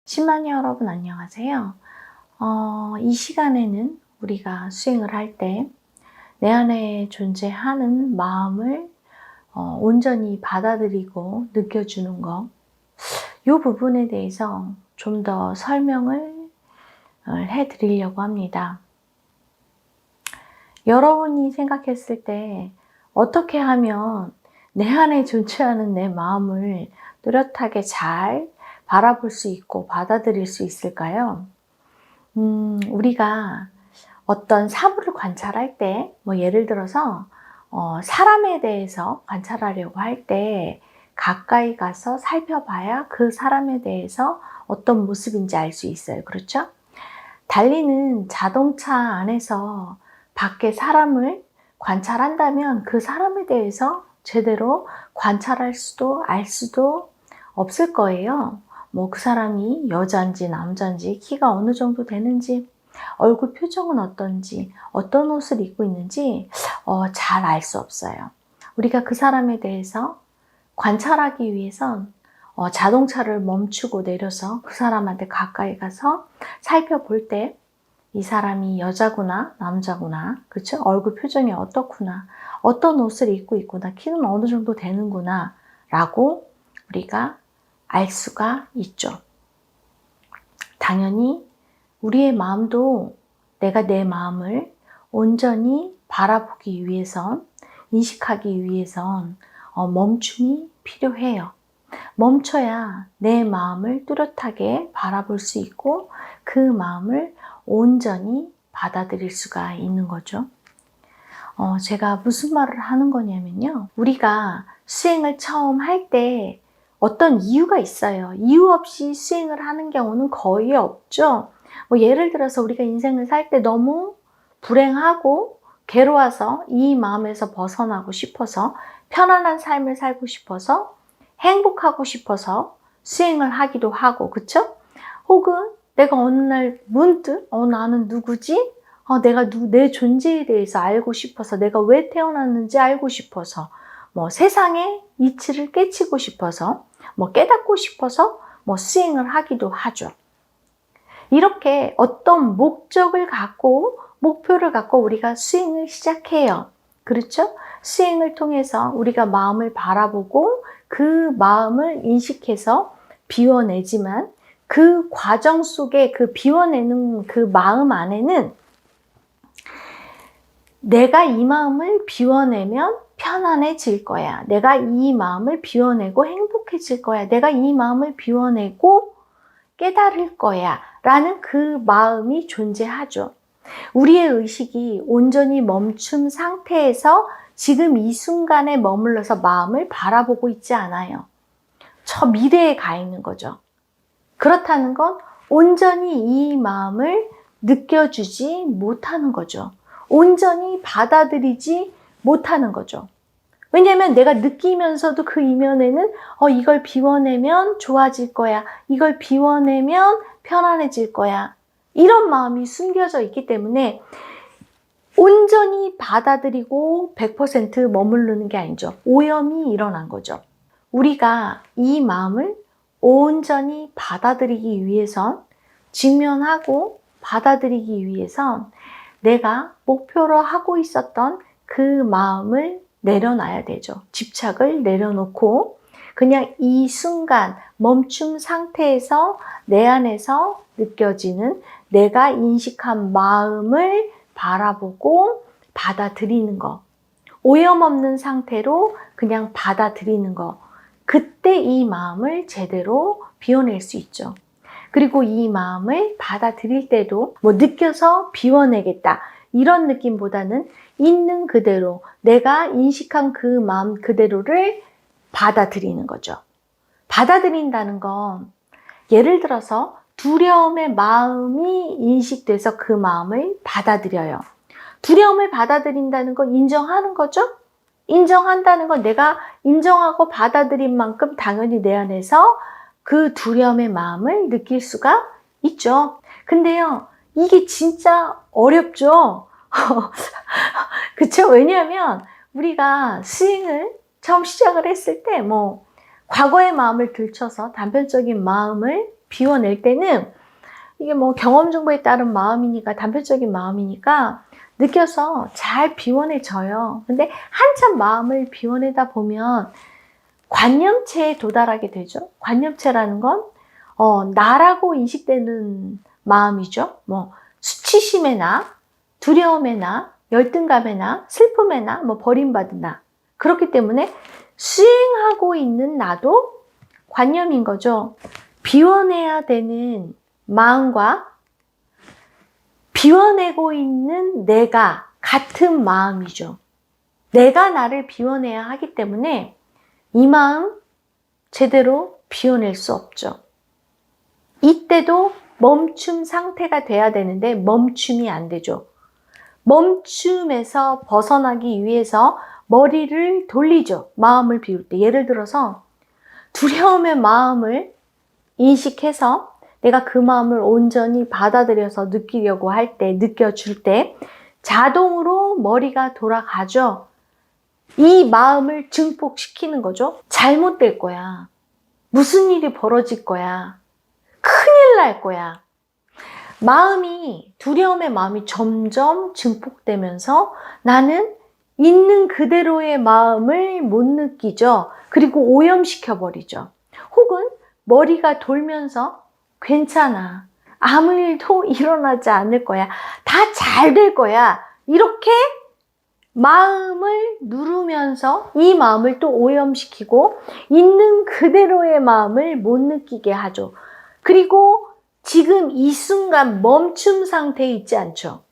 10만이 여러분 안녕하세요. 이 시간에는 우리가 수행을 할 때 내 안에 존재하는 마음을 온전히 받아들이고 느껴주는 것, 이 부분에 대해서 좀 더 설명을 해드리려고 합니다. 여러분이 생각했을 때 어떻게 하면 내 안에 존재하는 내 마음을 뚜렷하게 잘 바라볼 수 있고 받아들일 수 있을까요? 우리가 어떤 사물을 관찰할 때, 예를 들어서 사람에 대해서 관찰하려고 할 때 가까이 가서 살펴봐야 그 사람에 대해서 어떤 모습인지 알 수 있어요. 그렇죠? 달리는 자동차 안에서 밖에 사람을 관찰한다면 그 사람에 대해서 제대로 관찰할 수도 알 수도 없을 거예요. 그 사람이 여자인지 남자인지, 키가 어느 정도 되는지, 얼굴 표정은 어떤지, 어떤 옷을 입고 있는지 잘 알 수 없어요. 우리가 그 사람에 대해서 관찰하기 위해선 자동차를 멈추고 내려서 그 사람한테 가까이 가서 살펴볼 때 이 사람이 여자구나 남자구나, 그렇죠? 얼굴 표정이 어떻구나, 어떤 옷을 입고 있구나, 키는 어느 정도 되는구나 라고 우리가 알 수가 있죠. 당연히 우리의 마음도 내가 내 마음을 온전히 바라보기 위해선, 인식하기 위해선 멈춤이 필요해요. 멈춰야 내 마음을 뚜렷하게 바라볼 수 있고 그 마음을 온전히 받아들일 수가 있는 거죠. 제가 무슨 말을 하는 거냐면요. 우리가 수행을 처음 할 때 어떤 이유가 있어요. 이유 없이 수행을 하는 경우는 거의 없죠. 예를 들어서 우리가 인생을 살 때 너무 불행하고 괴로워서 이 마음에서 벗어나고 싶어서 편안한 삶을 살고 싶어서 행복하고 싶어서 수행을 하기도 하고, 그쵸? 혹은 내가 어느 날 문득 나는 누구지? 내가 내 존재에 대해서 알고 싶어서, 내가 왜 태어났는지 알고 싶어서, 세상의 이치를 깨치고 싶어서, 깨닫고 싶어서 수행을 하기도 하죠. 이렇게 어떤 목적을 갖고, 목표를 갖고 우리가 수행을 시작해요. 그렇죠? 수행을 통해서 우리가 마음을 바라보고 그 마음을 인식해서 비워내지만 그 과정 속에 그 비워내는 그 마음 안에는 내가 이 마음을 비워내면 편안해질 거야. 내가 이 마음을 비워내고 행복해질 거야. 내가 이 마음을 비워내고 깨달을 거야. 라는 그 마음이 존재하죠. 우리의 의식이 온전히 멈춘 상태에서 지금 이 순간에 머물러서 마음을 바라보고 있지 않아요. 저 미래에 가 있는 거죠. 그렇다는 건 온전히 이 마음을 느껴주지 못하는 거죠. 온전히 받아들이지 못하는 거죠. 왜냐하면 내가 느끼면서도 그 이면에는 이걸 비워내면 좋아질 거야. 이걸 비워내면 편안해질 거야. 이런 마음이 숨겨져 있기 때문에 온전히 받아들이고 100% 머무르는 게 아니죠. 오염이 일어난 거죠. 우리가 이 마음을 온전히 받아들이기 위해선, 직면하고 받아들이기 위해선 내가 목표로 하고 있었던 그 마음을 내려놔야 되죠. 집착을 내려놓고 그냥 이 순간 멈춤 상태에서 내 안에서 느껴지는 내가 인식한 마음을 바라보고 받아들이는 거. 오염 없는 상태로 그냥 받아들이는 거. 그때 이 마음을 제대로 비워낼 수 있죠. 그리고 이 마음을 받아들일 때도 느껴서 비워내겠다 이런 느낌보다는 있는 그대로 내가 인식한 그 마음 그대로를 받아들이는 거죠. 받아들인다는 건 예를 들어서 두려움의 마음이 인식돼서 그 마음을 받아들여요. 두려움을 받아들인다는 건 인정하는 거죠? 인정한다는 건 내가 인정하고 받아들인 만큼 당연히 내 안에서 그 두려움의 마음을 느낄 수가 있죠. 근데요, 이게 진짜 어렵죠? 그쵸? 왜냐하면 우리가 수행을 처음 시작을 했을 때 과거의 마음을 들춰서 단편적인 마음을 비워낼 때는 이게 뭐 경험 정보에 따른 마음이니까, 단편적인 마음이니까 느껴서 잘 비워내져요. 근데 한참 마음을 비워내다 보면 관념체에 도달하게 되죠. 관념체라는 건 나라고 인식되는 마음이죠. 뭐 수치심의 나, 두려움의 나, 열등감의 나, 슬픔의 나, 뭐 버림받은 나. 그렇기 때문에 수행하고 있는 나도 관념인 거죠. 비워내야 되는 마음과 비워내고 있는 내가 같은 마음이죠. 내가 나를 비워내야 하기 때문에 이 마음 제대로 비워낼 수 없죠. 이때도 멈춤 상태가 돼야 되는데 멈춤이 안 되죠. 멈춤에서 벗어나기 위해서 머리를 돌리죠. 마음을 비울 때. 예를 들어서 두려움의 마음을 인식해서 내가 그 마음을 온전히 받아들여서 느끼려고 할 때, 느껴줄 때 자동으로 머리가 돌아가죠. 이 마음을 증폭시키는 거죠. 잘못될 거야. 무슨 일이 벌어질 거야. 큰일 날 거야. 두려움의 마음이 점점 증폭되면서 나는 있는 그대로의 마음을 못 느끼죠. 그리고 오염시켜버리죠. 혹은 머리가 돌면서 괜찮아. 아무 일도 일어나지 않을 거야. 다 잘 될 거야. 이렇게 마음을 누르면서 이 마음을 또 오염시키고 있는 그대로의 마음을 못 느끼게 하죠. 그리고 지금 이 순간 멈춤 상태에 있지 않죠.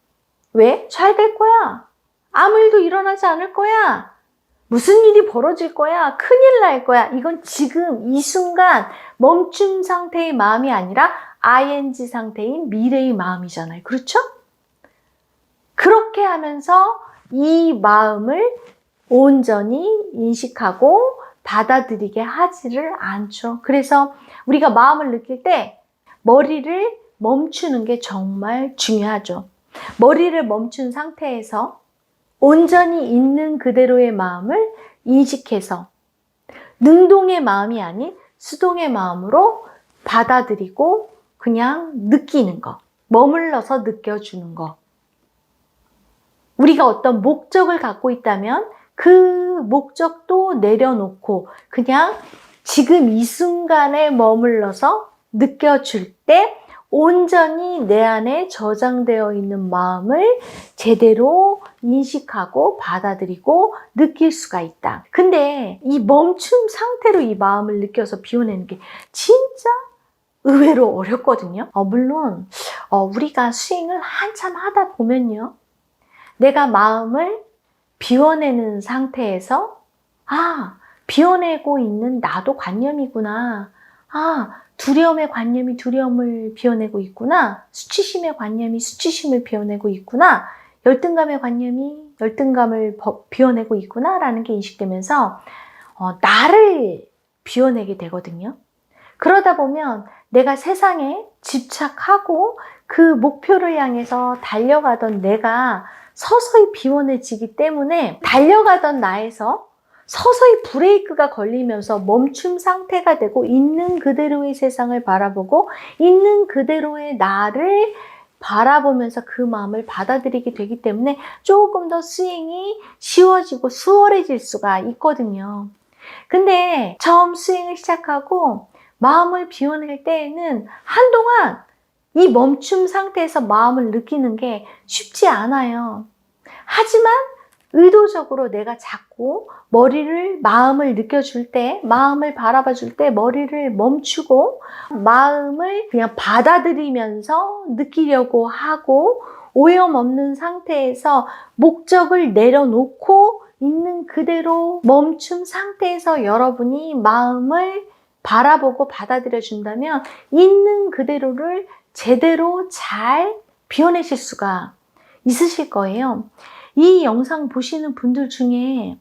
왜? 잘 될 거야. 아무 일도 일어나지 않을 거야. 무슨 일이 벌어질 거야. 큰일 날 거야. 이건 지금 이 순간 멈춤 상태의 마음이 아니라 ing 상태인 미래의 마음이잖아요. 그렇죠? 그렇게 하면서 이 마음을 온전히 인식하고 받아들이게 하지를 않죠. 그래서 우리가 마음을 느낄 때 머리를 멈추는 게 정말 중요하죠. 머리를 멈춘 상태에서 온전히 있는 그대로의 마음을 인식해서 능동의 마음이 아닌 수동의 마음으로 받아들이고 그냥 느끼는 거, 머물러서 느껴주는 거. 우리가 어떤 목적을 갖고 있다면 그 목적도 내려놓고 그냥 지금 이 순간에 머물러서 느껴줄 때 온전히 내 안에 저장되어 있는 마음을 제대로 인식하고 받아들이고 느낄 수가 있다. 근데 이 멈춤 상태로 이 마음을 느껴서 비워내는 게 진짜 의외로 어렵거든요. 물론 우리가 수행을 한참 하다 보면요. 내가 마음을 비워내는 상태에서 비워내고 있는 나도 관념이구나. 두려움의 관념이 두려움을 비워내고 있구나. 수치심의 관념이 수치심을 비워내고 있구나. 열등감의 관념이 열등감을 비워내고 있구나 라는 게 인식되면서 나를 비워내게 되거든요. 그러다 보면 내가 세상에 집착하고 그 목표를 향해서 달려가던 내가 서서히 비워내지기 때문에 달려가던 나에서 서서히 브레이크가 걸리면서 멈춤 상태가 되고 있는 그대로의 세상을 바라보고 있는 그대로의 나를 바라보면서 그 마음을 받아들이게 되기 때문에 조금 더 수행이 쉬워지고 수월해질 수가 있거든요. 근데 처음 수행을 시작하고 마음을 비워낼 때에는 한동안 이 멈춤 상태에서 마음을 느끼는 게 쉽지 않아요. 하지만 의도적으로 내가 자꾸 마음을 느껴줄 때, 마음을 바라봐 줄 때 머리를 멈추고 마음을 그냥 받아들이면서 느끼려고 하고 오염 없는 상태에서 목적을 내려놓고 있는 그대로 멈춤 상태에서 여러분이 마음을 바라보고 받아들여 준다면 있는 그대로를 제대로 잘 비워내실 수가 있으실 거예요. 이 영상 보시는 분들 중에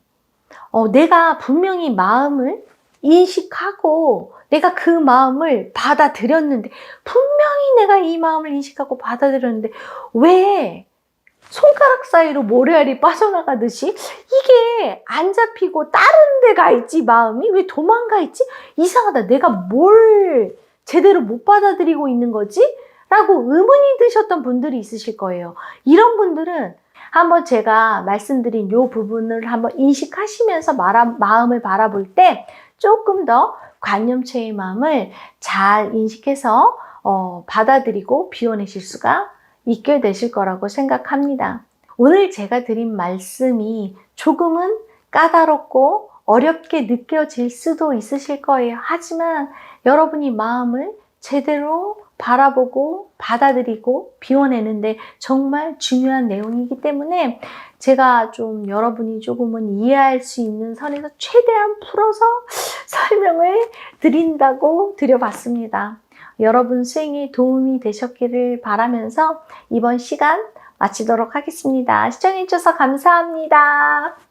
내가 분명히 마음을 인식하고 내가 그 마음을 받아들였는데 분명히 내가 이 마음을 인식하고 받아들였는데 왜 손가락 사이로 모래알이 빠져나가듯이 이게 안 잡히고 다른 데 가 있지 마음이 왜 도망가 있지? 이상하다. 내가 뭘 제대로 못 받아들이고 있는 거지? 라고 의문이 드셨던 분들이 있으실 거예요. 이런 분들은 한번 제가 말씀드린 이 부분을 한번 인식하시면서 마음을 바라볼 때 조금 더 관념체의 마음을 잘 인식해서 받아들이고 비워내실 수가 있게 되실 거라고 생각합니다. 오늘 제가 드린 말씀이 조금은 까다롭고 어렵게 느껴질 수도 있으실 거예요. 하지만 여러분이 마음을 제대로 바라보고 받아들이고 비워내는데 정말 중요한 내용이기 때문에 제가 좀 여러분이 조금은 이해할 수 있는 선에서 최대한 풀어서 설명을 드려봤습니다. 여러분 수행에 도움이 되셨기를 바라면서 이번 시간 마치도록 하겠습니다. 시청해주셔서 감사합니다.